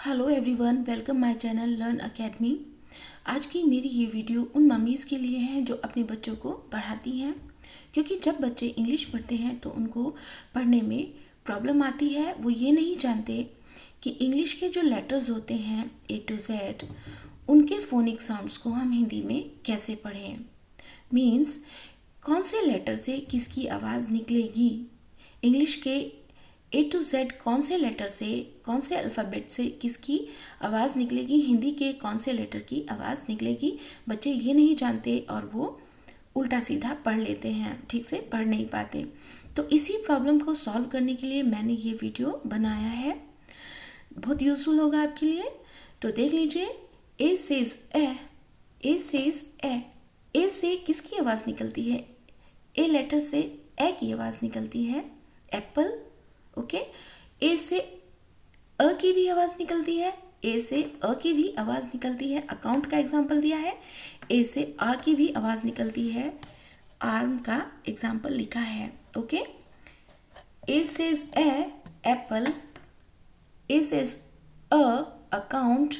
Hello everyone, welcome my channel learn academy. आज की मेरी ये वीडियो उन मम्मीज़ के लिए है जो अपने बच्चों को पढ़ाती हैं, क्योंकि जब बच्चे इंग्लिश पढ़ते हैं तो उनको पढ़ने में प्रॉब्लम आती है। वो ये नहीं जानते कि इंग्लिश के जो लेटर्स होते हैं A to Z, उनके फोनिक साउंड्स को हम हिंदी में कैसे पढ़ें। मीन्स कौन से लेटर से किसकी आवाज़ निकलेगी, इंग्लिश के A to Z कौन से लेटर से, कौन से अल्फ़ाबेट से किसकी आवाज़ निकलेगी, हिंदी के कौन से लेटर की आवाज़ निकलेगी। बच्चे ये नहीं जानते और वो उल्टा सीधा पढ़ लेते हैं, ठीक से पढ़ नहीं पाते। तो इसी प्रॉब्लम को सॉल्व करने के लिए मैंने ये वीडियो बनाया है, बहुत यूज़फुल होगा आपके लिए। तो देख लीजिए, ए सेज ए, ए सेज ए। ए से किसकी आवाज़ निकलती है? ए लेटर से ए की आवाज़ निकलती है, एप्पल। ओके, ए से अ की भी आवाज़ निकलती है, ए से अ की भी आवाज़ निकलती है। अकाउंट का एग्जाम्पल दिया है, ए से आ की भी आवाज़ निकलती है, आर्म का एग्जाम्पल लिखा है। Okay, A says A, apple. A says a, account.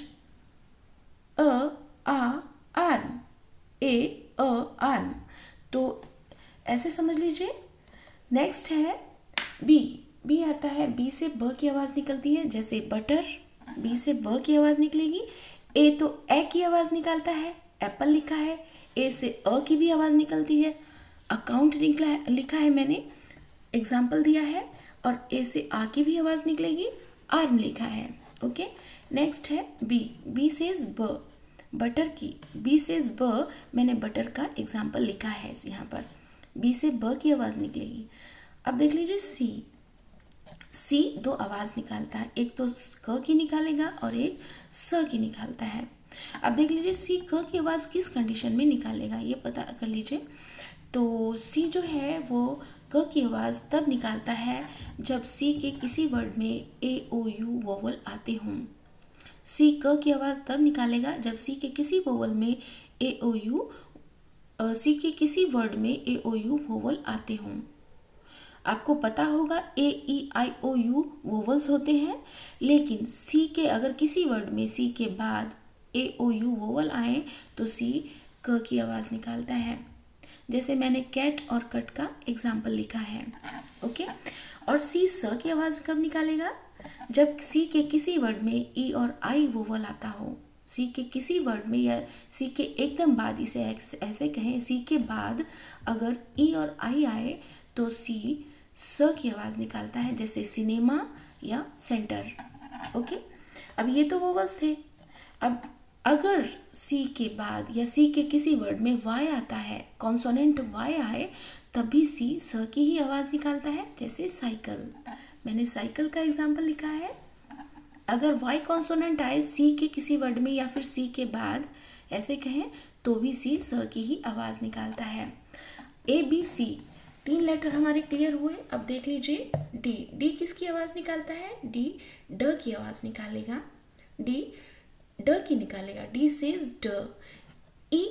अ, आ, आर्म। ए, अ, आर्म। तो ऐसे समझ लीजिए। नेक्स्ट है बी। बी आता है, बी से ब की आवाज़ निकलती है, जैसे बटर। बी से ब की आवाज़ निकलेगी। ए तो ए की आवाज़ निकालता है, एप्पल लिखा है। ए से अ की भी आवाज़ निकलती है, अकाउंट लिखा है मैंने, एग्जाम्पल दिया है। और ए से आ की भी आवाज़ निकलेगी, आर्म लिखा है। ओके, नेक्स्ट है बी। बी सेज ब, बटर की। बी सेज ब, मैंने बटर का एग्जाम्पल लिखा है यहाँ पर। बी से ब की आवाज़ निकलेगी। अब देख लीजिए सी। सी दो आवाज़ निकालता है, एक तो क की निकालेगा और एक स की निकालता है। अब देख लीजिए सी क की आवाज़ किस कंडीशन में निकालेगा, ये पता कर लीजिए। तो सी जो है वो क की आवाज़ तब निकालता है जब सी के किसी वर्ड में ए ओ यू वोवल आते हों। सी क की आवाज़ तब निकालेगा जब सी के किसी वोवल में ए ओ यू, सी के किसी वर्ड में ए ओ यू वोवल आते हों। आपको पता होगा ए ई आई ओ यू वोवल्स होते हैं, लेकिन सी के अगर किसी वर्ड में सी के बाद ए ओ यू वोवल आए तो सी क की आवाज़ निकालता है। जैसे मैंने कैट और कट का एग्जाम्पल लिखा है। ओके, और सी स की आवाज़ कब निकालेगा? जब सी के किसी वर्ड में ई और आई वोवल आता हो। सी के किसी वर्ड में या सी के एकदम बाद, इसे ऐसे कहें, सी के बाद अगर ई और आई आए तो सी स की आवाज़ निकालता है, जैसे सिनेमा या सेंटर। ओके, अब ये तो वोवल्स थे। अब अगर सी के बाद या सी के किसी वर्ड में वाई आता है, कॉन्सोनेंट वाई आए, तब भी सी स की ही आवाज़ निकालता है, जैसे साइकिल। मैंने साइकिल का एग्जाम्पल लिखा है। अगर वाई कॉन्सोनेंट आए सी के किसी वर्ड में या फिर सी के बाद, ऐसे कहें, तो भी सी स की ही आवाज़ निकालता है। ए बी सी, तीन लेटर हमारे क्लियर हुए। अब देख लीजिए डी। डी किसकी आवाज़ निकालता है? डी ड की आवाज़ निकालेगा, डी ड की निकालेगा। डी से ड। ई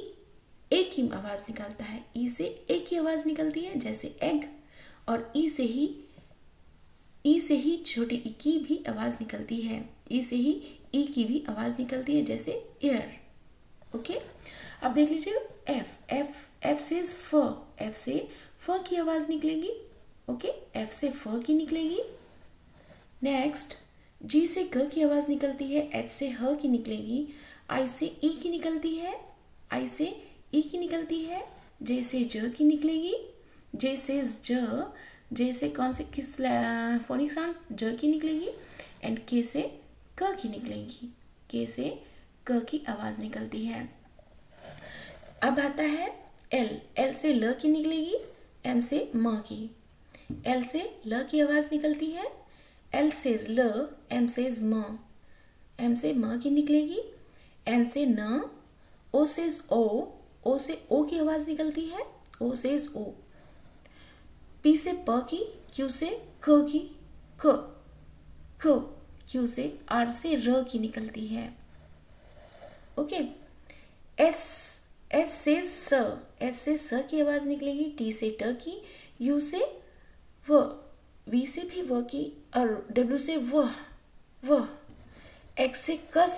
ए की आवाज़ निकालता है, ई से ए की आवाज़ निकलती है, जैसे एग। और ई से ही छोटी ई की भी आवाज़ निकलती है, ई से ही ई की भी आवाज़ निकलती है, जैसे एयर। ओके, अब देख लीजिए एफ। एफ से फ। एफ से फ की आवाज़ निकलेगी। ओके, एफ से फ की निकलेगी। नेक्स्ट जी से ग की आवाज़ निकलती है, एच से ह की निकलेगी। आई से ई की निकलती है, आई से ई की निकलती है। जे से ज की निकलेगी, जे से ज। जे से कौन से किस फोनिक साउंड? ज की निकलेगी। एंड के से क की निकलेगी, के से क की आवाज़ निकलती है। अब आता है एल। एल से ल की निकलेगी, एम से म की। एल से ल की आवाज़ निकलती है, एल से ल, एम से म। एम से म की निकलेगी, एन से न। ओ से ओ, ओ से ओ की आवाज़ निकलती है, ओ से ओ। पी से प की, क्यू से ख की, ख। ख, क्यू से आर से र की निकलती है। Okay, S. एस से स, एस से स की आवाज़ निकलेगी। टी से ट की, यू से व, वी से भी व की, और डब्ल्यू से वह। एक्स से कस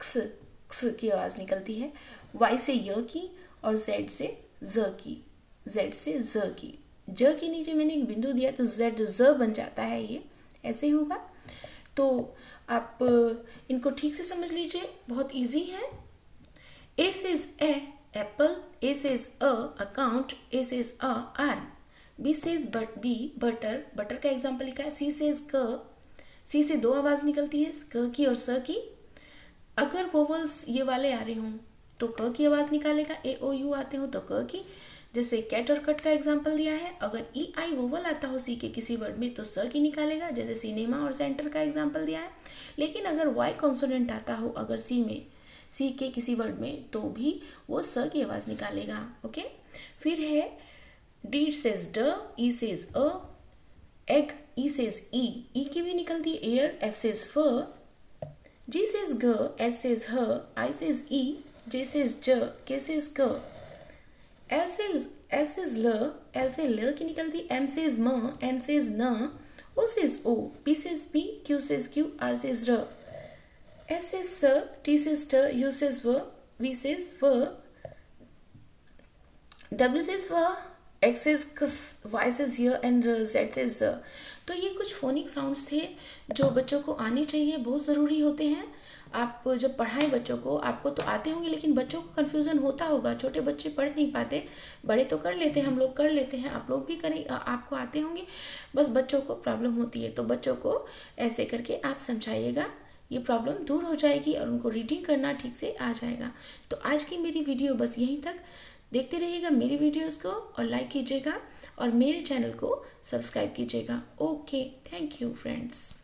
क्स की आवाज़ निकलती है, वाई से य की और जेड से ज की, जेड से ज की। ज के नीचे मैंने एक बिंदु दिया तो जेड ज बन जाता है, ये ऐसे होगा। तो आप इनको ठीक से समझ लीजिए, बहुत इजी है। A says A apple, A says a account, A says a arm, B says B butter, butter का एग्जाम्पल लिखा है। सी सेज क, सी से दो आवाज़ निकलती है, क की और स की। अगर वोवल्स ये वाले आ रहे हों तो क की आवाज़ निकालेगा, ए ओ यू आते हो तो क की, जैसे कैट और कट का एग्जाम्पल दिया है। अगर ई आई वोवल आता हो सी के किसी वर्ड में तो स की निकालेगा, जैसे सिनेमा और सेंटर का एग्जाम्पल दिया है। लेकिन अगर वाई कॉन्सोनेंट आता हो अगर सी में, सी के किसी वर्ड में, तो भी वो स की आवाज़ निकालेगा। ओके, फिर है D says d, E says e, egg, E says E की भी निकलती है air, F says f, G says g, S says her, I says e, J says j, K says k, L says l से ल की निकलती, M says म, N says न, O says o, P says p, Q says q, R says r, S says s, T says t, U says v, V says v, W says v, X says kस, Y says य, and Z says z। तो ये कुछ phonic sounds थे जो बच्चों को आने चाहिए, बहुत ज़रूरी होते हैं। आप जब पढ़ाएं बच्चों को, आपको तो आते होंगे लेकिन बच्चों को कन्फ्यूज़न होता होगा, छोटे बच्चे पढ़ नहीं पाते, बड़े तो कर लेते हैं, हम लोग कर लेते हैं, आप लोग भी करें, आपको आते होंगे, बस बच्चों को प्रॉब्लम होती है। तो बच्चों को ऐसे करके आप समझाइएगा, ये प्रॉब्लम दूर हो जाएगी और उनको रीडिंग करना ठीक से आ जाएगा। तो आज की मेरी वीडियो बस यहीं तक। देखते रहिएगा मेरी वीडियोस को और लाइक कीजिएगा और मेरे चैनल को सब्सक्राइब कीजिएगा। Okay, thank you friends.